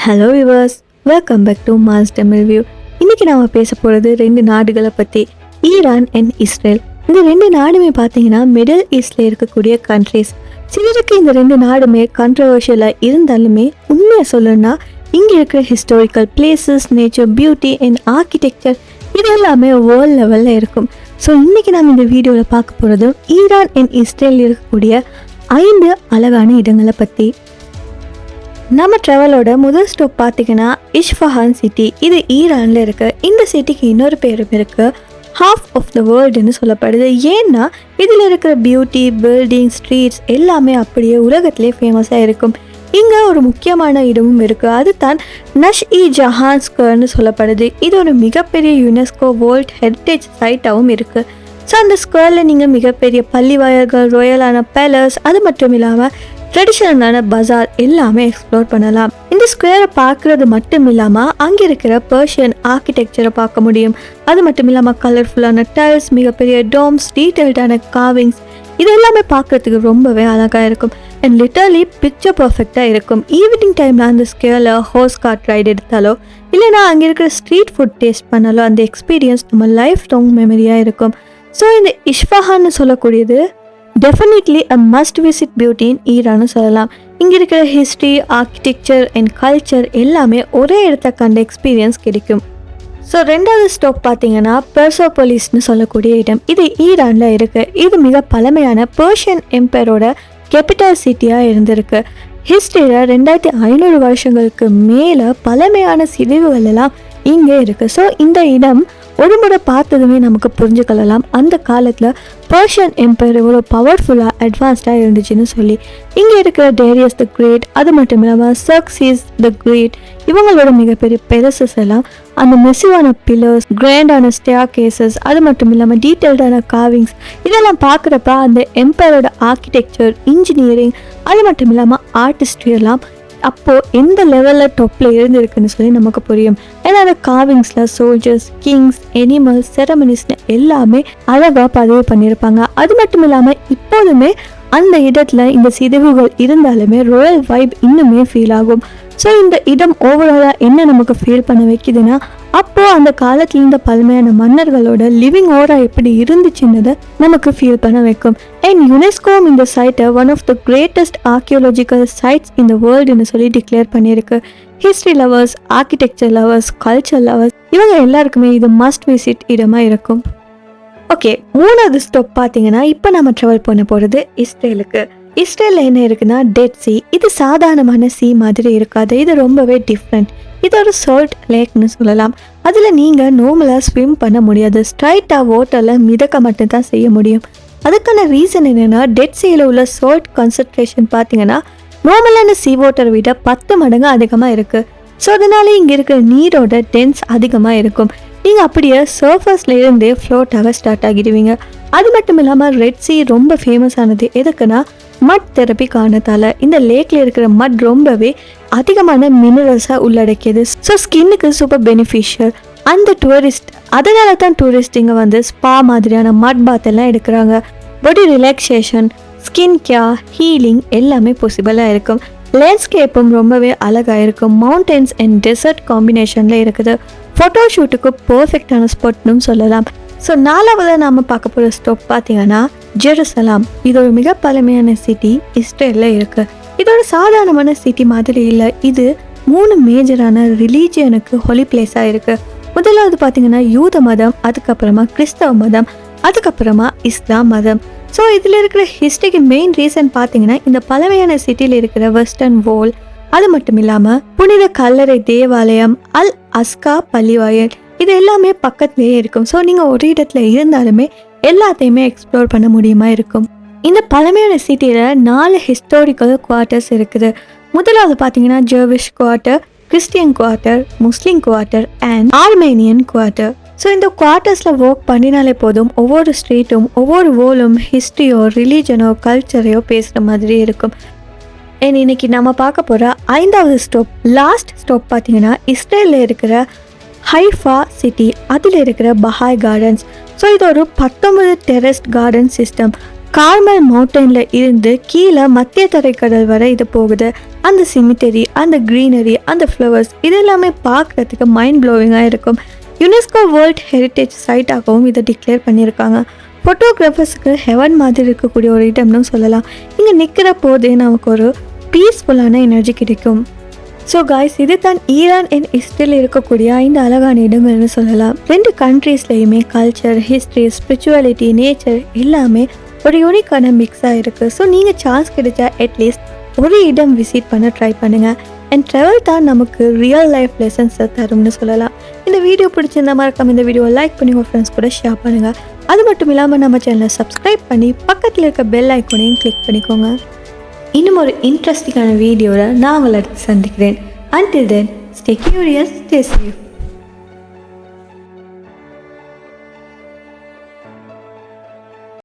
Hello viewers, welcome back to mass Tamil view. இன்றைக்கி நாம் பேச போகிறது 2 நாடுகளை பற்றி, ஈரான் அண்ட் இஸ்ரேல். இந்த 2 நாடுமே பார்த்தீங்கன்னா மிடில் ஈஸ்டில் இருக்கக்கூடிய கண்ட்ரிஸ். சிலருக்கு இந்த 2 நாடுமே கண்ட்ரவர்ஷியலாக இருந்தாலுமே உண்மையை சொல்லணும்னா இங்கே இருக்கிற historical places, nature, beauty and architecture இது எல்லாமே வேர்ல்ட் லெவலில் இருக்கும். ஸோ இன்றைக்கி நம்ம இந்த வீடியோவில் பார்க்க போகிறது ஈரான் அண்ட் இஸ்ரேல் இருக்கக்கூடிய 5 அழகான இடங்களை பற்றி. நம்ம ட்ராவலோட முதல் ஸ்டாப் பார்த்தீங்கன்னா இஸ்ஃபஹான் சிட்டி. இது ஈரானில் இருக்குது. இந்த சிட்டிக்கு இன்னொரு பேரும் இருக்குது, ஹாஃப் ஆஃப் த வேர்ல்டுன்னு சொல்லப்படுது. ஏன்னா இதில் இருக்கிற பியூட்டி, பில்டிங், ஸ்ட்ரீட்ஸ் எல்லாமே அப்படியே உலகத்திலே ஃபேமஸாக இருக்கும். இங்கே ஒரு முக்கியமான இடமும் இருக்குது, அதுதான் நஷ்-இ-ஜஹான் ஸ்கொயர்னு சொல்லப்படுது. இது ஒரு மிகப்பெரிய யுனெஸ்கோ வேர்ல்ட் ஹெரிட்டேஜ் சைட்டாகவும் இருக்குது. ஸோ அந்த ஸ்கொயரில் நீங்கள் மிகப்பெரிய பள்ளிவாயல்கள், ராயலான பேலஸ், அது மட்டும் இல்லாமல் ட்ரெடிஷ்னலான பஜார் எல்லாமே எக்ஸ்ப்ளோர் பண்ணலாம். இந்த ஸ்கொயரை பார்க்குறது மட்டும் இல்லாமல் அங்கே இருக்கிற பர்ஷியன் ஆர்கிடெக்சரை பார்க்க முடியும். அது மட்டும் இல்லாமல் கலர்ஃபுல்லான டைல்ஸ், மிகப்பெரிய டோம்ஸ், டீட்டெயில்டான கார்விங்ஸ் இது எல்லாமே பார்க்குறதுக்கு ரொம்பவே அழகாக இருக்கும். அண்ட் லிட்டரலி பிக்சர் பர்ஃபெக்டாக இருக்கும். ஈவினிங் டைமில் அந்த ஸ்கொயரில் ஹார்ஸ் கார்ட் ரைடு எடுத்தாலோ இல்லைனா அங்கே இருக்கிற ஸ்ட்ரீட் ஃபுட் டேஸ்ட் பண்ணாலோ அந்த எக்ஸ்பீரியன்ஸ் நம்ம லைஃப் லாங் மெமரியாக இருக்கும். ஸோ இந்த இஸ்ஃபஹான்னு சொல்லக்கூடியது definitely a must visit beauty in ஈரான்னு சொல்லலாம். இங்கே இருக்கிற ஹிஸ்ட்ரி, ஆர்கிடெக்சர் அண்ட் கல்ச்சர் எல்லாமே ஒரே இடத்த கண்ட எக்ஸ்பீரியன்ஸ் கிடைக்கும். ஸோ 2வது ஸ்டாப் பார்த்தீங்கன்னா பெர்சோபோலிஸ்னு சொல்லக்கூடிய இடம். இது ஈரானில் இருக்குது. இது மிக பழமையான பர்ஷியன் எம்பையரோட கேபிட்டல் சிட்டியாக இருந்திருக்கு. ஹிஸ்ட்ரியில் 2500 வருஷங்களுக்கு மேலே பழமையான சிதைவுகள் எல்லாம் இங்கே இருக்குது. ஸோ இந்த இடம் ஒரு முறை பார்த்ததுமே நமக்கு புரிஞ்சுக்கலாம் அந்த காலத்தில் பர்ஷியன் எம்பையர் எவ்வளோ பவர்ஃபுல்லாக அட்வான்ஸ்டாக இருந்துச்சுன்னு சொல்லி. இங்கே இருக்கிற டேரியஸ் த கிரேட், அது மட்டும் இல்லாமல் சர்க்சிஸ் த கிரேட், இவங்களோட மிகப்பெரிய பெலசஸ் எல்லாம் அந்த மெசிவான பில்லர்ஸ், கிராண்டான ஸ்டேர் கேசஸ், அது மட்டும் இல்லாமல் டீட்டெயில்டான கார்விங்ஸ் இதெல்லாம் பார்க்குறப்ப அந்த எம்பையரோட ஆர்கிடெக்சர், இன்ஜினியரிங், அது மட்டும் இல்லாமல் ஆர்டிஸ்ட்ரி எல்லாம் அப்போது எந்த லெவலில் டாப்பில் இருந்துருக்குன்னு சொல்லி நமக்கு புரியும். ஏன்னா அந்த கார்விங்ஸில் சோல்ஜர்ஸ், கிங்ஸ், எனிமல்ஸ், செரமனிஸ்னு எல்லாமே அழகாக பதிவு பண்ணியிருப்பாங்க. அது மட்டும் இல்லாமல் இப்போதுமே அந்த இடத்துல இந்த சிதைவுகள் இருந்தாலுமே ராயல் வைப் இன்னுமே ஃபீல் ஆகும். ஸோ இந்த இடம் ஓவராலாக என்ன நமக்கு ஃபீல் பண்ண வைக்குதுன்னா அப்போது அந்த காலத்தில் இருந்த பழமையான மன்னர்களோட லிவிங் ஓரா எப்படி இருந்துச்சுன்னதை நமக்கு ஃபீல் பண்ண வைக்கும். அண்ட் யுனெஸ்கோவும் இந்த சைட்டை one of the greatest archaeological sites இந்த வேர்ல்டுன்னு சொல்லி டிக்ளேர் பண்ணியிருக்கு. History lovers, architecture lovers, culture lovers இவங்க எல்லாருக்குமே இது மஸ்ட் விசிட் இடமாக இருக்கும். ஓகே, 3வது ஸ்டாப் பார்த்தீங்கன்னா இப்போ நம்ம ட்ராவல் பண்ண போகிறது இஸ்ரேலுக்கு. இஸ்ரேலில் என்ன இருக்குன்னா டெட் சி. இது சாதாரணமான சி மாதிரி இருக்காது, இது ரொம்பவே டிஃப்ரெண்ட். இது ஒரு சால்ட் லேக்னு சொல்லலாம். அதில் நீங்கள் நார்மலாக ஸ்விம் பண்ண முடியாது, ஸ்ட்ரைட்டாக வாட்டரில் மிதக்க மட்டும்தான் செய்ய முடியும். அதுக்கான ரீசன் என்னென்னா டெட் சீயில் உள்ள சால்ட் கான்சன்ட்ரேஷன் பார்த்தீங்கன்னா நார்மலான சி வாட்டரை விட 10 மடங்கு அதிகமாக இருக்குது. ஸோ அதனால இங்கே இருக்கிற நீரோட டென்ஸ் அதிகமாக இருக்கும். நீங்கள் அப்படியே சர்ஃபஸில் இருந்தே ஃப்ளோட் ஆக ஸ்டார்ட் ஆகிடுவீங்க. அது மட்டும் இல்லாமல் ரெட் சி ரொம்ப ஃபேமஸ் ஆனது எதுக்குன்னா மட் தெரப்பி காரணத்தால். இந்த லேக்கில் இருக்கிற மட் ரொம்பவே அதிகமான மினரல்ஸாக உள்ளடக்கியது. ஸோ ஸ்கின்னுக்கு சூப்பர் பெனிஃபிஷியல். அந்த டூரிஸ்ட் அதனால தான் டூரிஸ்ட் இங்கே வந்து ஸ்பா மாதிரியான மட் பாத் எல்லாம் எடுக்கிறாங்க. பாடி ரிலாக்ஸேஷன், ஸ்கின் கேர், ஹீலிங் எல்லாமே பாசிபிளாக இருக்கும். லேண்ட்ஸ்கேப்பும் ரொம்பவே அழகாக இருக்கும். மவுண்டன்ஸ் அண்ட் டெசர்ட் காம்பினேஷனில் இருக்குது. ஃபோட்டோ ஷூட்டுக்கு பர்ஃபெக்டான ஸ்பாட்னும் சொல்லலாம். ஸோ 4வது நாம் பார்க்க போகிற ஸ்டாப் பார்த்தீங்கன்னா ஜெருசலாம். இது ஒரு மிக பழமையான சிட்டி இஸ்ரேலில் இருக்குது. இது ஒரு சாதாரணமான சிட்டி மாதிரி இல்லை, இது 3 மேஜரான ரிலீஜியனுக்கு ஹோலி பிளேஸாக இருக்குது. முதலாவது பார்த்தீங்கன்னா யூத மதம், அதுக்கப்புறமா கிறிஸ்தவ மதம், அதுக்கப்புறமா இஸ்லாம் மதம். ஸோ இதில் இருக்கிற ஹிஸ்ட்ரிக்கு மெயின் ரீசன் பார்த்தீங்கன்னா இந்த பழமையான சிட்டியில் இருக்கிற வெஸ்டர்ன் வால், அது மட்டும் இல்லாமல் புனித கல்லறை தேவாலயம், அல் அஸ்கா பள்ளிவாயல் இது எல்லாமே பக்கத்துலேயே இருக்கும். ஸோ நீங்கள் ஒரு இடத்துல இருந்தாலுமே எல்லாத்தையுமே எக்ஸ்ப்ளோர் பண்ண முடியுமா இருக்கும். இந்த பழமையான சிட்டியில் 4 ஹிஸ்டாரிக்கல் குவார்ட்டர்ஸ் இருக்குது. முதலாவது பார்த்தீங்கன்னா ஜெர்விஷ் quarter, Christian quarter, Muslim quarter and Armenian quarter. So இந்த குவார்ட்டர்ஸில் ஒர்க் பண்ணினாலே போதும் ஒவ்வொரு ஸ்ட்ரீட்டும் ஒவ்வொரு வோலும் ஹிஸ்ட்ரியோ, ரிலீஜனோ, கல்ச்சரையோ பேசுகிற மாதிரி இருக்கும். அண்ட் இன்னைக்கு நம்ம பார்க்க போகிற 5வது ஸ்டாப், லாஸ்ட் ஸ்டாப் பார்த்தீங்கன்னா இஸ்ரேலில் இருக்கிற ஹைஃபா சிட்டி. அதில் இருக்கிற பஹாய் கார்டன்ஸ். ஸோ இது ஒரு 19 டெரஸ்ட் கார்டன் சிஸ்டம். கார்மல் மவுண்டனில் இருந்து கீழே மத்திய தரைக்கடல் வரை இது போகுது. அந்த சிமிட்டரி, அந்த க்ரீனரி, அந்த ஃப்ளவர்ஸ் இது எல்லாமே பார்க்குறதுக்கு மைண்ட் ப்ளோவிங்காக இருக்கும். யுனெஸ்கோ வேர்ல்ட் ஹெரிட்டேஜ் சைட்டாகவும் இதை டிக்ளேர் பண்ணியிருக்காங்க. ஃபோட்டோகிராஃபர்ஸுக்கு ஹெவன் மாதிரி இருக்கக்கூடிய ஒரு இடம்னு சொல்லலாம். இங்கே நிற்கிற போதே நமக்கு ஒரு பீஸ்ஃபுல்லான எனர்ஜி கிடைக்கும். ஸோ காய்ஸ், இது தான் ஈரான் அண்ட் இஸ்ரேல் இருக்கக்கூடிய 5 அழகான இடங்கள்னு சொல்லலாம். 2 கண்ட்ரீஸ்லேயுமே கல்ச்சர், ஹிஸ்ட்ரி, ஸ்பிரிச்சுவாலிட்டி, நேச்சர் எல்லாமே ஒரு யூனிக்கான மிக்ஸாக இருக்குது. ஸோ நீங்கள் சான்ஸ் கிடைச்சா அட்லீஸ்ட் ஒரு இடம் விசிட் பண்ண ட்ரை பண்ணுங்கள். அண்ட் ட்ராவல் தான் நமக்கு ரியல் லைஃப் லெசன்ஸை தரும்னு சொல்லலாம். இந்த வீடியோ பிடிச்சிருந்த மறக்காம இந்த வீடியோவை லைக் பண்ணி உங்கள் ஃப்ரெண்ட்ஸ் கூட ஷேர் பண்ணுங்கள். அது மட்டும் இல்லாமல் நம்ம சேனலை சப்ஸ்கிரைப் பண்ணி பக்கத்தில் இருக்க பெல் ஐக்கனையும் கிளிக் பண்ணிக்கோங்க. இன்னும் ஒரு இன்ட்ரெஸ்டிங்கான வீடியோவில் நான் உங்களை அடுத்து சந்திக்கிறேன். Until then, stay curious, stay safe.